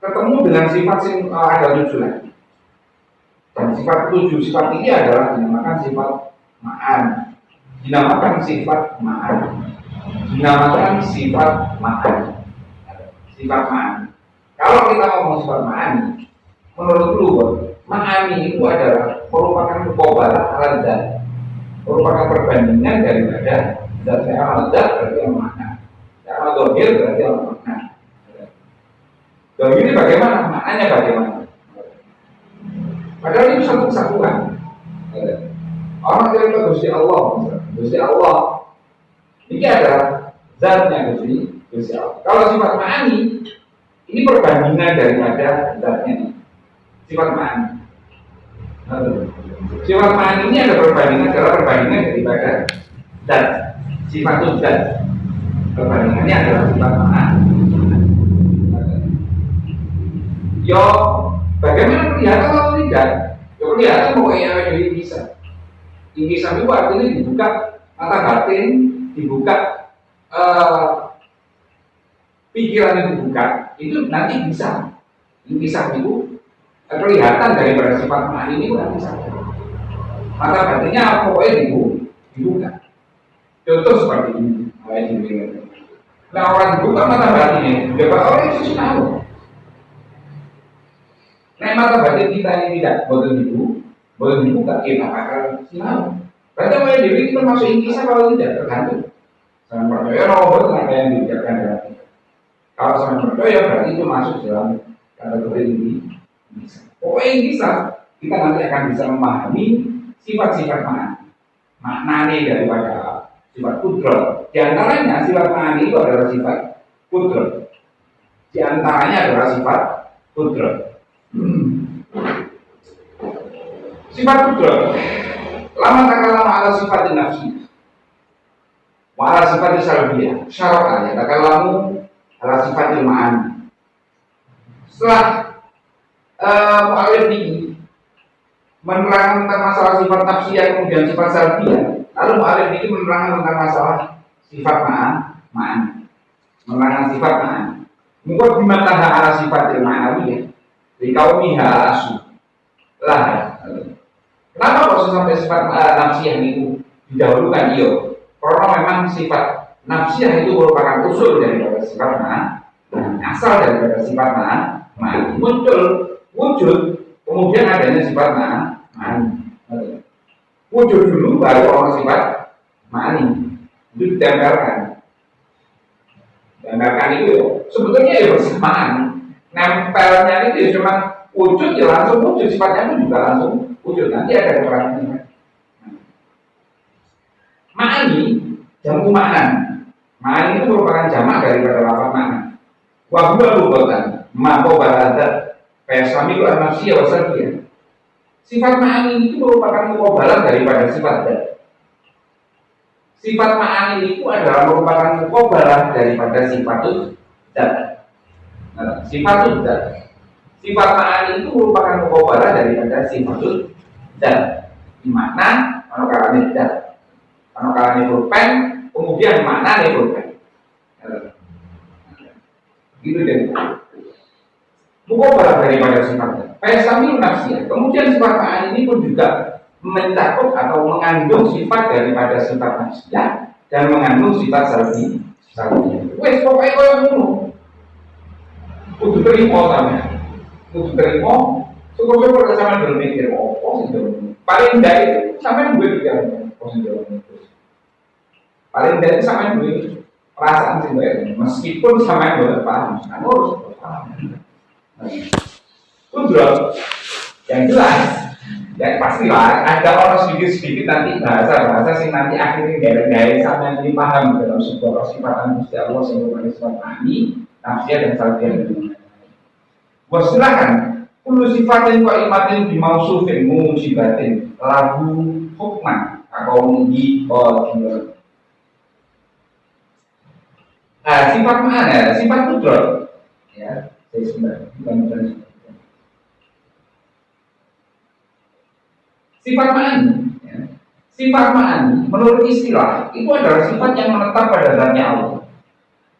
ketemu dengan sifat yang ada 7 lagi. Dan sifat 7 sifat ini adalah dinamakan sifat ma'an. Dinamakan sifat ma'an. Dinamakan sifat ma'an. Sifat ma'an. Kalau kita ngomong sifat ma'an, menurut luar, ma'ani itu adalah merupakan muqabalah ala zat, merupakan perbandingan daripada zat. Ala zat berarti yang makna, ala dohir berarti yang makna. Dan ini bagaimana? Maknanya bagaimana? Padahal itu satu kesatuan. Orang cerita Gusti Allah, Gusti Allah ini adalah zatnya Gusti Allah. Kalau sifat ma'ani ini perbandingan daripada zatnya. Sifat ma'ani. Sifat ma'ani ini ada perbandingan, adalah perbandingan daripada zat. Sifat itu zat. Perbandingannya adalah sifat ma'ani. Yo, bagaimana kelihatan atau tidak? Yo kelihatan bahwa yang jadi bisa. Ingkisan itu artinya dibuka mata batin, dibuka pikiran yang dibuka, itu nanti bisa. Ingkisan itu kelihatan daripada sifat ma'ani ini nanti bisa. Mata batinnya pokoknya dibuka. Contoh seperti ini. Nah orang dibuka mata batinnya, dapat orang itu tahu. Nah mata batin kita ini tidak boleh dibuka, kita akan tahu. Berarti mulai diri kita masuk ingkisan kalau tidak tergantung. Sangat percaya nomor apa yang diucapkan dalam kita. Kalau sangat percaya berarti itu masuk dalam kategori ini. Pokoknya ingkisan kita nanti akan bisa memahami sifat-sifat maknanya daripada sifat kudrat. Di antaranya sifat maknanya itu adalah sifat kudrat. Di antaranya adalah sifat kudrat. Sifat kudrat. Lama takalama ala sifat nafsi. Wa ala sifat salbiyah. Syaratnya takalamu ala sifat ma'ani. Setelah mu'alif ini menerangkan tentang masalah sifat nafsiyah kemudian sifat salbiyah, lalu mu'alif ini menerangkan tentang masalah sifat ma'ani. Menerangkan sifat ma'ani. Mungkin dimataha ala sifat ma'anawiyah di kaumiha asu lah. Kenapa kok sampai sifat nafsiyah itu didahulukan? Iyo, karena memang sifat nafsiyah itu merupakan usul daripada sifat asal daripada sifat ma'ani. Muncul wujud, kemudian adanya sifat ma'ani. Wujud dulu baru orang sifat ma'ani. Itu ditempelkan. Ditempelkan itu sebetulnya ya bersamaan. Nempelnya itu ya cuma wujud ya langsung wujud, sifatnya itu juga langsung wujud. Nanti ada keterangannya. Ma'ani, jamu ma'an. Ma'ani itu merupakan jamak daripada lafaz ma'an. Wa huwa lugatan ma qabalata fasamilu an-nafsiyah wa salbiyah. Sifat ma'ani itu merupakan muqabalah daripada sifat zat. Sifat ma'ani itu adalah merupakan muqabalah daripada sifat zat. Sifat zat. Sifat ma'ani itu merupakan muqabalah daripada sifat zat. Di makna manokalane zat. Manokalane pulpen, kemudian makna pulpen. Gitu deh. Muqabalah daripada sifat zat. Faisamilu nafsiyah. Kemudian sifat ma'ani ini pun juga mencakup atau mengandung sifat daripada sifat nafsiyah dan mengandung sifat salbiyah. Wes pokoknya koyo ngono. Kudu terima sampeyan. Kudu terima. Syukur-syukur sampeyan belum mikir opo sih dong. Paling ndak itu sampeyan duwe pikiran positif. Paling ndak sampeyan duwe perasaan sih mbak. Meskipun sampeyan boleh paham, kan harus paham. Kudrat yang jelas. Ya pastilah ada orang sedikit-sedikit nanti bahasa-bahasa sih nanti akhirnya gaya-gaya sama yang dipaham dalam sebuah sifatan Gusti Allah yang merupakan sifat ma'ani, nafsiyah dan salbiyah. Wah silakan. Kullu sifatin qaimatin bi mausufin mujibatin lahu hukman atau di qadir. Sifat ma'ana, sifat kudrat. Ya, saya sebenarnya sifat ma'ani, ya. Sifat ma'ani menurut istilah itu adalah sifat yang menetap pada zatnya Allah.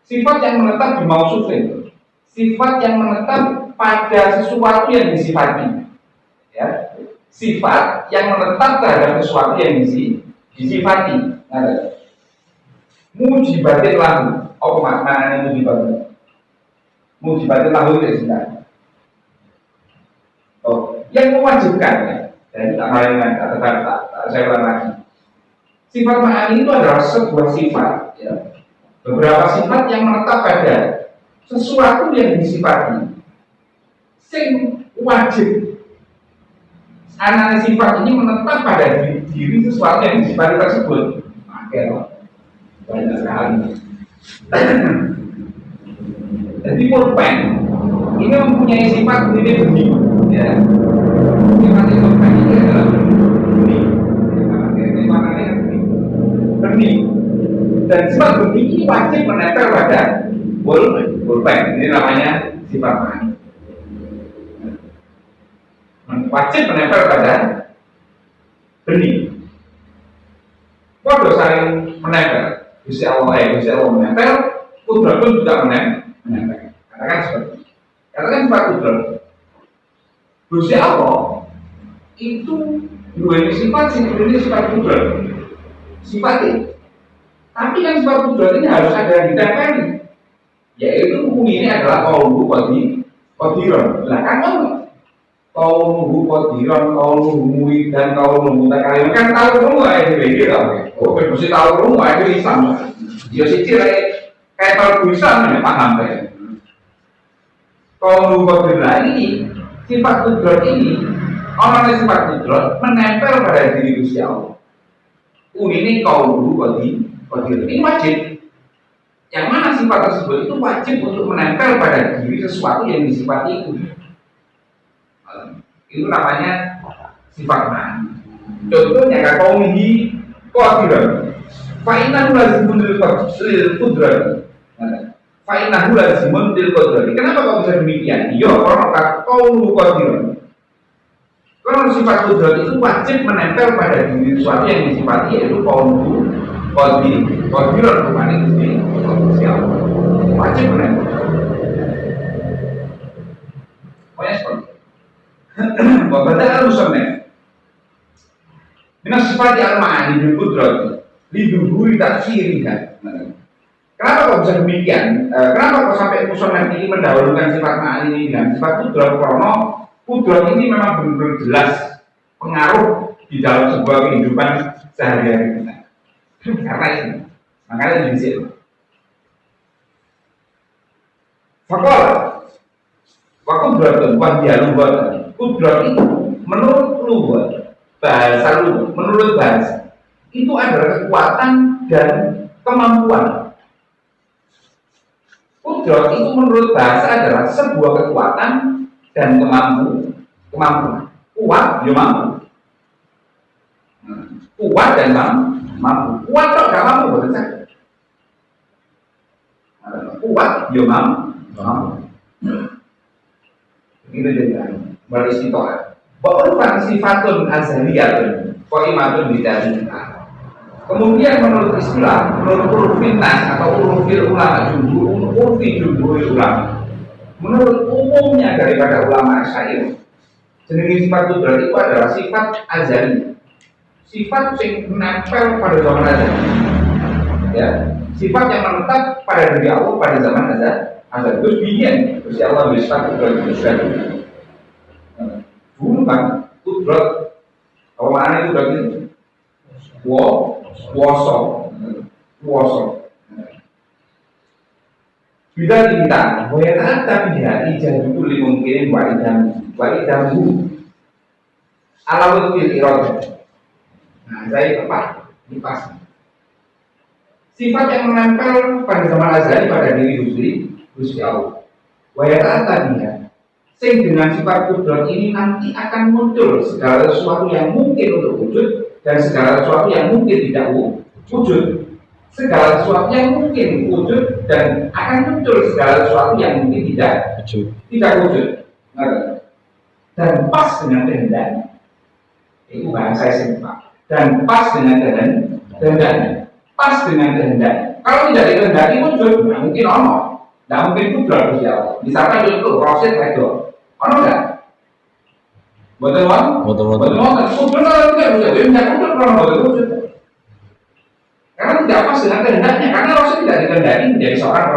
Sifat yang menetap di mausufin, sifat yang menetap pada sesuatu yang disifati, ya, sifat yang menetap terhadap sesuatu yang disifati. Mujibatin lahu, apa maknanya mujibatin? Mujibatin lahu itu sih. Oh, yang mewajibkan ya. Dan tak lain saya ulang lagi. Sifat ma'ani itu adalah sebuah sifat, ya. Beberapa sifat yang menetap pada sesuatu yang disifati. Sing wajib. Anak sifat ini menetap pada diri sesuatu yang disifati tersebut. Banyak sekali. Jadi pulpen ini mempunyai sifat ini benih, ya. Sifat pulpen ini adalah benih. Maknanya benih. Dan sifat benih ini wajib menempel pada pulpen. Ini namanya sifat benih. Wajib menempel pada benih. Waduh saling menempel. Gusti Allah menempel, kudrat pun juga menempel. Katakan seperti itu. Katakan sifat kudrat. Gusti Allah itu dua sifat ini sifat kudrat. Sifatnya. Tapi kan sifat kudrat ini harus ada yang ditempeli. Yaitu ini adalah qauluhu qadiran. Lah kan qauluhu qadiran, qauluhu muidan, qauluhu mutakalim kan tahu semua itu lah. Oh, mesti tahu semua itu Islam. Ya sithik kayak tahu Islam ya paham ya. Qauluhu qadiran ini sifat kudrat ini orang yang sifat kudrat menempel pada diri Gusti Allah. Ini qauluhu qadiran ini wajib. Yang mana sifat tersebut itu wajib untuk menempel pada diri sesuatu yang disifati itu. Itu namanya sifat ma'ani. Contohnya kata qaulihi qadiran. Fa innahu lazimun lil qudrat. Fa innahu lazimun lil qudrat. Kenapa kok bisa demikian? Ya karena kata qauluhu qadiran. Karena sifat kudrat itu wajib menempel pada diri sesuatu yang disifati yaitu qauluhu qadiran rupanya Gusti Allah. Wajib menempel. Pokoknya seperti Wabada al-musannaf minas sifati al-ma'ani bil qudrat liduhuri taksiriha. Kenapa kok bisa demikian? Kenapa kok sampai musannaf ini mendahulukan sifat ma'ani ini dengan sifat kudrat? Karena kudrat ini memang benar-benar jelas pengaruh di dalam sebuah kehidupan sehari-hari kita. Karena itu, makanya di sini. Fakol, wakudratun wahdialuwatan. Kudrat itu menurut lugat, bahasa lugat, menurut bahasa itu adalah kekuatan dan kemampuan. Kudrat itu menurut bahasa adalah sebuah kekuatan dan kemampuan. Kuat, ya mampu. Kuat dan mampu. Kuat kok gak mampu, betul saja. Kuat, ya mampu. Begitu jadi beristiqomah. Bahwa sifatun azaliyatun, qaimatun bidalika. Kemudian menurut istilah, menurut urfinas atau urfil ulama jumhur ulama, menurut umumnya daripada ulama Asy'ariyah, jenis sifat kudrat itu adalah sifat azali, sifat yang menempel pada zaman azali. Ya, sifat yang menetap pada diri Allah pada zaman azali. Terus biyen, terus Allah bersifat kudrat itu sudah dulu kan kudrat apa maknanya kudrat itu kuasa bila kita wayat tapi hati jadi kuli mungkin waidamu alawat fil irad. Nah saya tepat ini pas sifat yang menempel pada zaman azali pada diri Gusti Allah wayat tadi ya. Sing dengan sifat kudrat ini nanti akan muncul segala sesuatu yang mungkin untuk wujud dan segala sesuatu yang mungkin tidak wujud. Segala sesuatu yang mungkin wujud dan akan muncul segala sesuatu yang mungkin tidak wujud. Dan pas dengan kehendak. Itu bahasa simpel. Dan pas dengan kehendak. Pas dengan kehendak. Kalau tidak dikehendaki wujud, tidak mungkin ono. Tidak mungkin kudrat Gusti Allah. Misalkan contoh proses itu. Ono enggak? Betul kan? Betul. Kudrat kalau tidak bisa, dia tidak kudrat kalau betul wujud. Karena tidak pas dengan kehendaknya, karena Rasul tidak dikehendaki menjadi seorang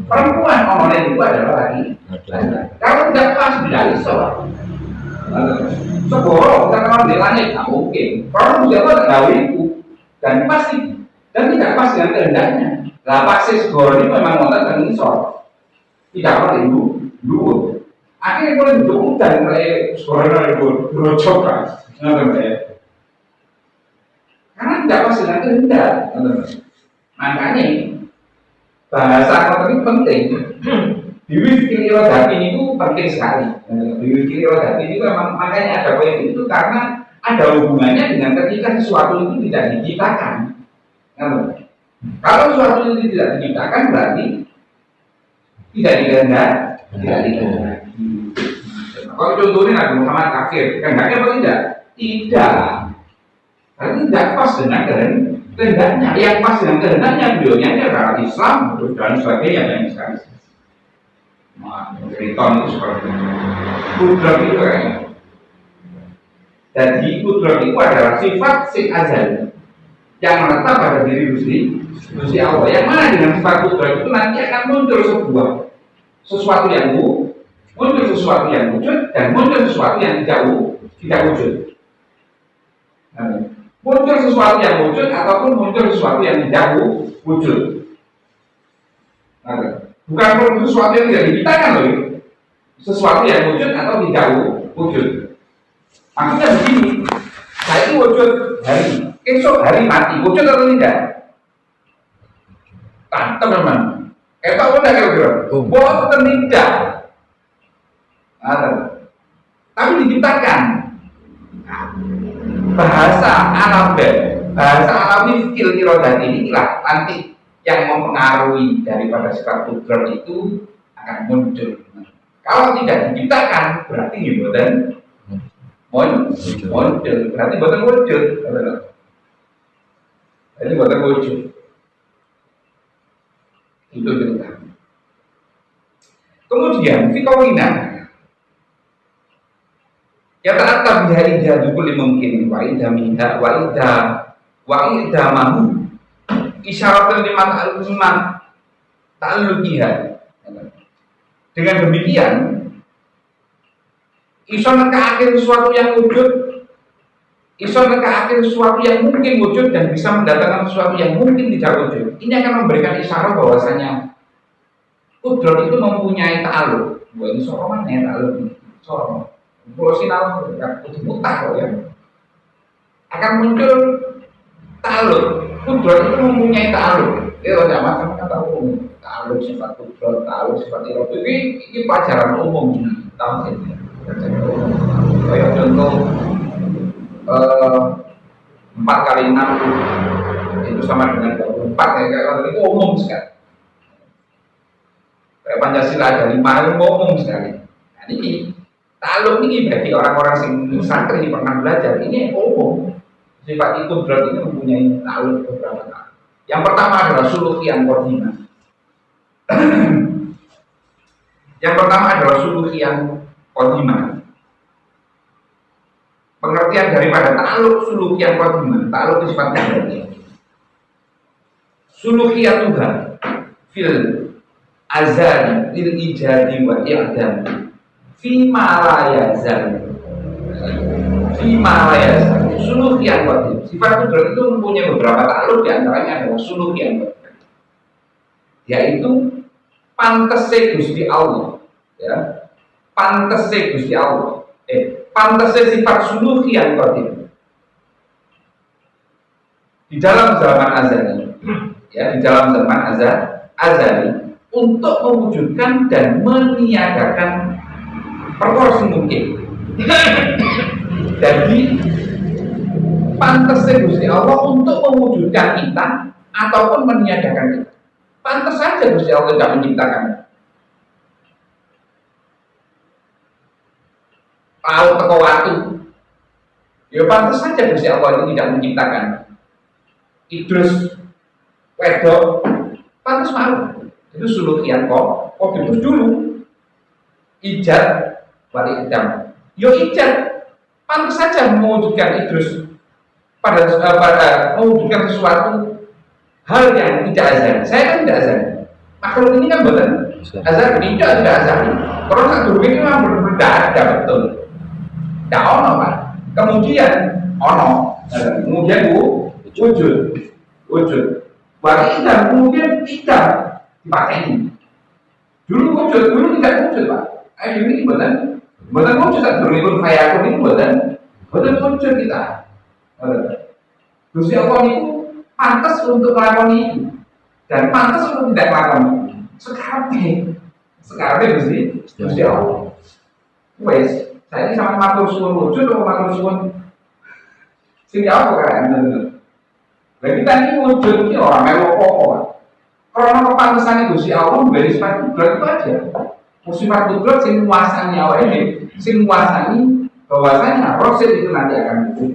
perempuan. Omongan itu adalah lagi. Kalau tidak pas, tidak bisa. Segoro kita kalau di langit nggak mungkin. Kalau siapa nggak tahu itu dan pasti dan tidak pas dengan kehendaknya. Lah pasti segoro ini memang ngotot dan insor. Tidak pernah dulu. Akhirnya boleh duduk dan mulai segoro itu berocokan. Karena tidak pas dengan kehendak. Makanya bahasa kotor ini penting. Diwikili rodati itu penting sekali. Diwikili rodati itu memang makanya ada poin itu karena ada hubungannya dengan ketika sesuatu itu tidak diciptakan. Kalau sesuatu itu tidak diciptakan berarti tidak dikehendaki. Kalau contohnya Nabi Muhammad kafir, kehendaknya apa tidak? Tidak. Berarti tidak pas dengan kehendaknya. Yang pas dengan kehendaknya beliaunya adalah Islam dan sebagainya dan sekali. Triton itu seperti itu. Kudrat itu kayaknya. Jadi kudrat itu adalah sifat sing azali yang menetap pada diri Gusti Allah. Yang mana dengan sifat kudrat itu nanti akan muncul sesuatu yang muncul sesuatu yang wujud dan muncul sesuatu yang tidak wujud. Muncul sesuatu yang wujud ataupun muncul sesuatu yang tidak wujud. Bukan sesuatu yang tidak diciptakan loh, sesuatu yang wujud atau tidak wujud. Maksudnya begini, saya itu wujud hari, esok hari mati, wujud atau tidak? Teman-teman, tahu enggak kira-kira? Bahwa tidak. Tapi diciptakan. Bahasa alami fikil irodati inilah nanti yang mempengaruhi daripada sifat kudrat itu akan muncul. Kalau tidak diciptakan berarti bukan muncul, berarti bukan wujud. Jadi bukan wujud. Itu cerita. Kemudian fikawina ya ta'atab dari jadukul mungkin wa idha minha wa idha mahu isyarat lima ta'alluqiha. Dengan demikian iso nekaaken sesuatu yang wujud, iso nekaaken sesuatu yang mungkin wujud dan bisa mendatangkan sesuatu yang mungkin tidak wujud. Ini akan memberikan isyarat bahwasanya kudrat itu mempunyai ta'alluq. Bukan soroman ya ta'alluq. Soroman. Kalau sinal mutak kok ya. Akan muncul ta'alluq. Kudrat itu mempunyai ta'alluq. Tidak macam kata umum. Ta'alluq sifat kudrat, ta'alluq sifat irodah. Ini pelajaran umum tahun ini. Kayak contoh 4 kali 6 itu sama dengan 24 ya, kayak itu umum sekali. Kayak Pancasila ada 5 itu umum sekali. Nah, ini ta'alluq ini bagi orang-orang yang santri pernah belajar ini umum. Sifat itu berarti mempunyai ta'alluq beberapa kali. Yang pertama adalah sulukian qadimah. Yang pertama adalah sulukian qadimah. Pengertian daripada ta'alluq sulukian qadimah. Ta'alluq sifatnya berarti sulukian Tuhan fil azali lil ijadi wa i'dam fi ma la yazal. Sulukian qadim. Sifat kudrat itu mempunyai beberapa ta'alluq, di antaranya adalah sulukian qadim, yaitu pantese Gusti Allah, ya. Pantese Gusti Allah. Pantese sifat sulukian qadim di dalam zaman azali, ya, di dalam zaman azali untuk mewujudkan dan meniadakan proporsi mungkin. Jadi pantas Gusti Allah untuk mewujudkan kita ataupun meniadakan kita. Pantas saja Gusti Allah tidak menciptakan. Tahu teko watu. Ya pantas saja Gusti Allah itu tidak menciptakan. Idrus wedok pantas mau. Itu sulukian kok itu dulu. Ijab wal idam. Yo ijab, pantas saja mewujudkan Idrus pada mewujudkan sesuatu hal yang tidak azali. Saya kan tidak azali. Makhluk ini kan betul azali, ini juga tidak azali. Kalau satu ini memang berbeda, ada betul. Tidak ono pak. Kemudian ono, kemudian wujud. Wali dan kemudian tidak dipakai ini. Dulu wujud, dulu tidak wujud pak. Ini betul wujud. Dulu itu kaya ini betul wujud kita. Gusti Allah itu pantas untuk melakukan itu dan pantas untuk tidak melakukan itu. Sekarang Gusti Allah. Wes, saya ini sama matur suwun wujud atau matur suwun sing apa kan? Nah kita ini wujud ini orang melu pokok. Karena kepantasan Gusti Allah memberi sifat kudrat itu aja. Sifat kudrat sing menguasani awal ini, sing menguasani bahwasanya proses itu nanti akan wujud.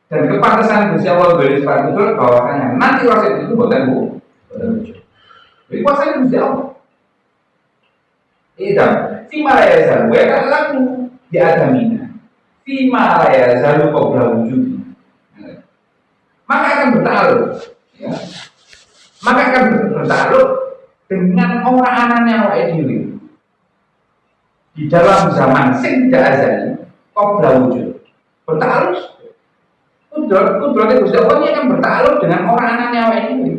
Dan kepantasan Gusti Allah memberi sifat kudrat bahwasanya nanti proses itu bukan wujud. Jadi kuasanya Gusti Allah. Idam, fima la yazalu wa ya'lamu bi adamina. Fima la yazalu qabla wujudi. Maka akan bertaruh, ya. Maka akan bertaruh dengan orang anaknya wa dhewe. Di dalam zaman sing tidak azali, qabla wujud. Bertaruh. Kudrat Gusti Allah ini akan bertaruh dengan orang anaknya wa dhewe.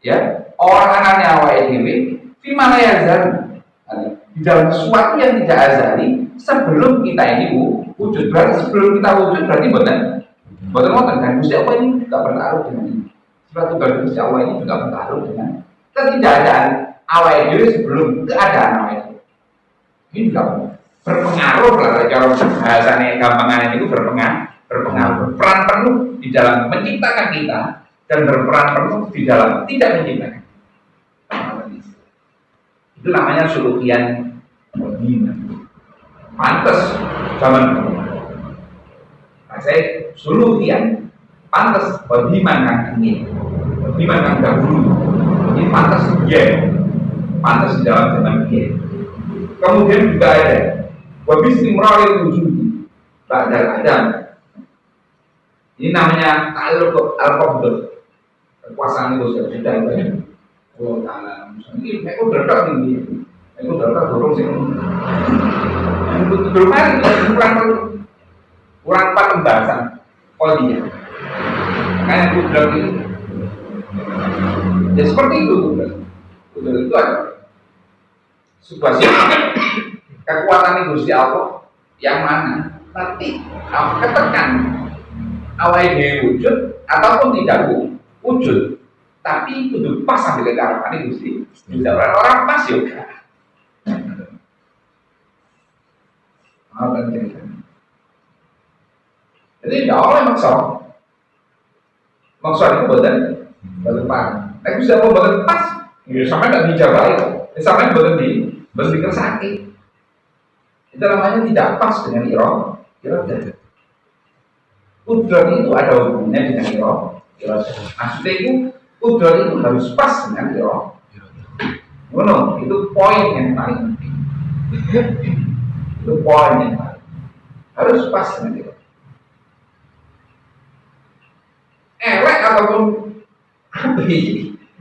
Ya, orang anaknya wa dhewe fima la yazalu. Di dalam sesuatu yang tidak azali sebelum kita ini wujud. Berarti sebelum kita wujud berarti betul dan Gusti Allah ini juga bertaruh dengan ini. Sebab tugas Gusti Allah ini juga bertaruh dengan ketidakadaan awal diri sebelum keadaan awal itu. Ini juga berpengaruh lah cara bahasanya gampangan itu berpengaruh berperan penuh di dalam menciptakan kita dan berperan penuh di dalam tidak menciptakan. Itu namanya sulukian bina. Pantas zaman dulu. Saya sulukian pantas bodiman kang ini, bodiman kang dahulu. Ini pantas dia, pantas di dalam zaman dia. Kemudian juga ada wabis timrol wujud, badal adam. Ini namanya al-qabd, kekuasaan itu sudah ada. Oh taala, ini aku berdoa tinggi, aku berdoa dorong sih. Belum hari kurang pembahasan dia. Kayak aku bilang itu, ya seperti itu itu ada sebuah kekuatan Gusti Allah yang mana nanti ketekan awal dia wujud ataupun tidak wujud. Tapi itu pas sampai ke harapan Gusti. Bisa orang pas juga. Jadi tidak oleh maksa itu betul pas. Tapi bisa betul pas. Sampai tidak dijabai. Sampai betul dikersaki. Itu namanya tidak pas dengan irodah. Kudrat itu ada hubungannya dengan irodah. Maksudnya itu kudrat itu harus pas dengan itu poin yang paling penting. Itu poin yang paling harus pas dengan itu. Elek ataupun api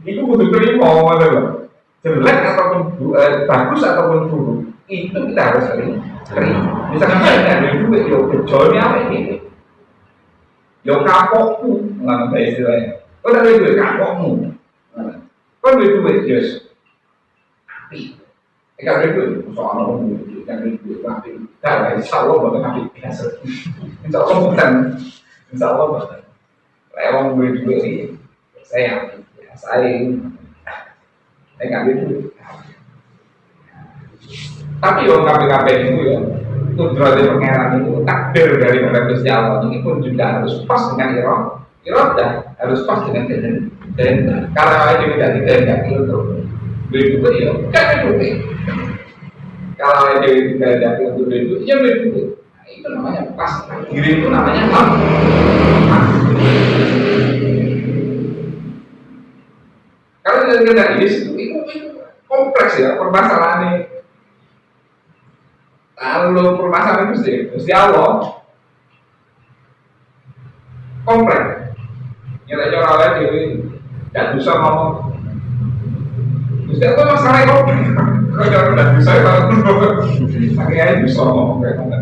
itu butuh terima, jelek ataupun bagus ataupun buruk itu kita harus terima. Misalkan saya ada duit, yo kejolnya apa ini? Yo kapokku, nggak ada istilahnya. Kau dah duit kapokmu, kau duit yes. Api, kalau duit soal orang duit, yang duit api, kalau insya Allah bukan api biasa, insya Allah bukan, insya Allah bukan. Lewat duit ini, saya ngambil duit. Tapi orang KPKP itu ya, kudrat pengeran itu takdir dari Gusti Allah ini pun juga harus pas dengan irodah, harus pas dengan dan kalau ada tidak dikehendaki untuk beli duit ya kan duit. Kalau ada tidak dikehendaki untuk beli duit ya beli duit. Nah, itu namanya pas. Diri itu namanya pas. Kalau tidak dikehendaki itu kompleks ya permasalahannya. Kalau permasalahan Gusti Allah kompleks. Nyata cara lain dewi tidak bisa ngomong. Gusti Allah masalahnya kompleks. Kalau cara tidak bisa kalau akhirnya bisa ngomong kayak gitu.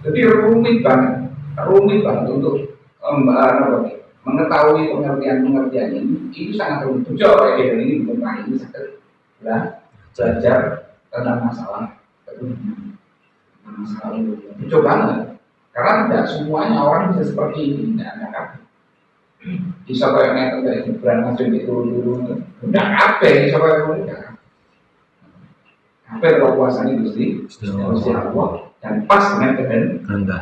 Jadi rumit banget untuk mengetahui pengertian ini. Itu sangat rumit. Coba ya ini bukan ini sakit. Belajar tentang masalah itu. Coba banget. Karena tidak semuanya orang bisa seperti ini. Nah, bisa kayak Gibran masuk itu dulu. Udah apa? Bisa kayak mereka. Apa kekuasaan itu Gusti Allah dan pas dengan kehendak.